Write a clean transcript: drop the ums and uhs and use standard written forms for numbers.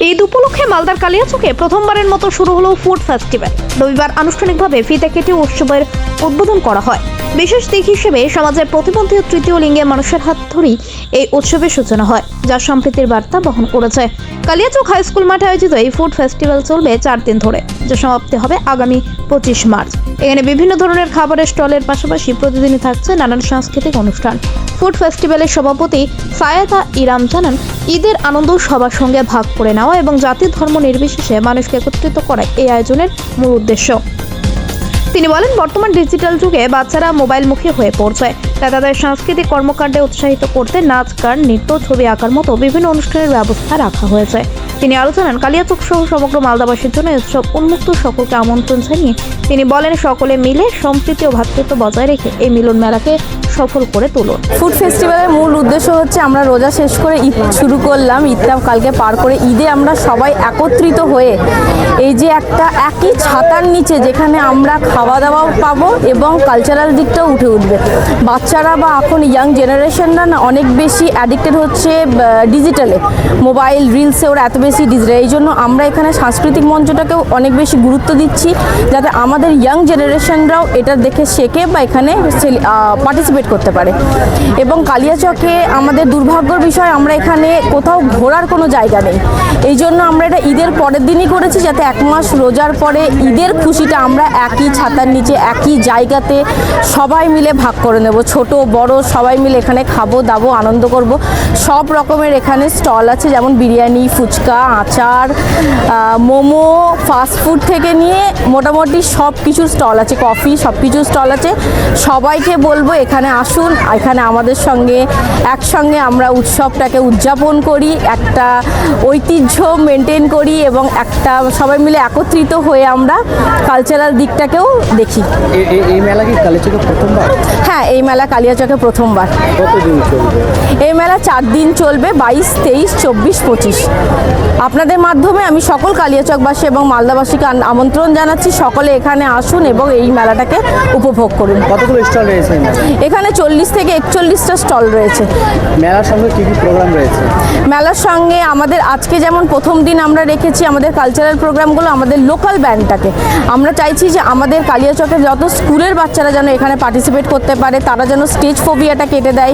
ঈদ উপলক্ষে মালদার কালিয়াচকে প্রথমবারের মতো শুরু হলো ফুড ফেস্টিভ্যাল। রবিবার আনুষ্ঠানিকভাবে ফিতে কেটে উৎসবের উদ্বোধন করা হয়। বিশেষ দিক হিসেবে সমাজের প্রতিবন্ধী ও তৃতীয় লিঙ্গের মানুষের হাত ধরেই এই উৎসবের সূচনা হয়, যা সম্প্রীতির বার্তা বহন করেছে। কালিয়াচক হাই স্কুল মাঠে আয়োজিত এই ফুড ফেস্টিভ্যাল চলবে 4 দিন ধরে, যা সমাপ্তি হবে আগামী 25 মার্চ। এখানে বিভিন্ন ধরনের খাবারের স্টলের পাশাপাশি প্রতিদিনই থাকছে নানান সাংস্কৃতিক অনুষ্ঠান। ফুড ফেস্টিভ্যালের সভাপতি সায়েদা ইরাম জানান, ঈদের আনন্দ সবার সঙ্গে ভাগ করে নেওয়া এবং জাতি ধর্ম নির্বিশেষে মানুষকে একত্রিত করা এই আয়োজনের মূল উদ্দেশ্য। তিনি বলেন, বর্তমান ডিজিটাল যুগে বাচ্চারা মোবাইলমুখী হয়ে পড়ছে, তাই তাদের সাংস্কৃতিক কর্মকাণ্ডে উৎসাহিত করতে নাচ, গান, নৃত্য, ছবি আঁকার মতো বিভিন্ন অনুষ্ঠানের ব্যবস্থা রাখা হয়েছে। তিনি আরও জানান, কালিয়াচক সহ সমগ্র মালদাবাসীর জন্য উৎসব উন্মুক্ত, সকলকে আমন্ত্রণ জানিয়ে তিনি বলেন, সকলে মিলে সম্প্রীতি ও ভ্রাতৃত্ব বজায় রেখে এই মিলন মেলাকে সফল করে তুলুন। ফুড ফেস্টিভ্যালের মূল উদ্দেশ্য হচ্ছে, আমরা রোজা শেষ করে ঈদ শুরু করলাম, ঈদটা কালকে পার করে ঈদে আমরা সবাই একত্রিত হয়ে এই যে একটা একই ছাতার নিচে যেখানে আমরা খাওয়া দাওয়াও পাবো এবং কালচারাল দিকটাও উঠে উঠবে। বাচ্চারা বা এখন ইয়াং জেনারেশনরা না অনেক বেশি অ্যাডিক্টেড হচ্ছে ডিজিটালে, মোবাইল রিলসে ওরা এত বেশি ডিজিটাল। এই জন্য আমরা এখানে সাংস্কৃতিক মঞ্চটাকেও অনেক বেশি গুরুত্ব দিচ্ছি, যাতে আমাদের ইয়াং জেনারেশনরাও এটা দেখে শেখে বা এখানে পার্টিসিপেট করতে পারে। এবং কালিয়াচকে আমাদের দুর্ভাগ্যর বিষয়, আমরা এখানে কোথাও ঘোরার কোনো জায়গা নেই। এই জন্য আমরা এটা ঈদের পরের দিনই করেছি, যাতে 1 মাস রোজার পরে ঈদের খুশিটা আমরা একই ছাতার নিচে একই জায়গাতে সবাই মিলে ভাগ করে নেব। ছোট বড় সবাই মিলে এখানে খাবো দাবো, আনন্দ করব। সব রকমের এখানে স্টল আছে, যেমন বিরিয়ানি, ফুচকা, আচার, মোমো, ফাস্টফুড থেকে নিয়ে মোটামুটি সব কিছুর স্টল আছে, কফি, সব কিছুর স্টল আছে। সবাইকে বলবো এখানে আসুন, এখানে আমাদের সঙ্গে একসঙ্গে আমরা উৎসবটাকে উদযাপন করি, একটা ঐতিহ্য মেনটেন করি এবং একটা সবাই মিলে একত্রিত হয়ে আমরা কালচারাল দিকটাকেও দেখি। এই মেলা কি কালিয়াচকে প্রথমবার? হ্যাঁ, এই মেলা কালিয়াচকে প্রথমবার। কতদিন চলবে এই মেলা? 4 দিন চলবে, 22, 23, 24, 25। আপনাদের মাধ্যমে আমি সকল কালিয়াচকবাসী এবং মালদাবাসীকে আমন্ত্রণ জানাচ্ছি, সকলে এখানে আসুন এবং এই মেলাটাকে উপভোগ করুন। কতগুলো স্টল রয়েছে এখানে 40 থেকে 41টা স্টল রয়েছে। মেলার সঙ্গে কী কী প্রোগ্রাম রয়েছে? মেলার সঙ্গে আমাদের আজকে যেমন প্রথম দিন আমরা রেখেছি আমাদের কালচারাল প্রোগ্রামগুলো, আমাদের লোকাল ব্যান্ডটাকে আমরা চাইছি যে আমাদের কালিয়াচকের যত স্কুলের বাচ্চারা যেন এখানে পার্টিসিপেট করতে পারে, তারা যেন স্টেজ ফোবিয়াটা কেটে দেয়।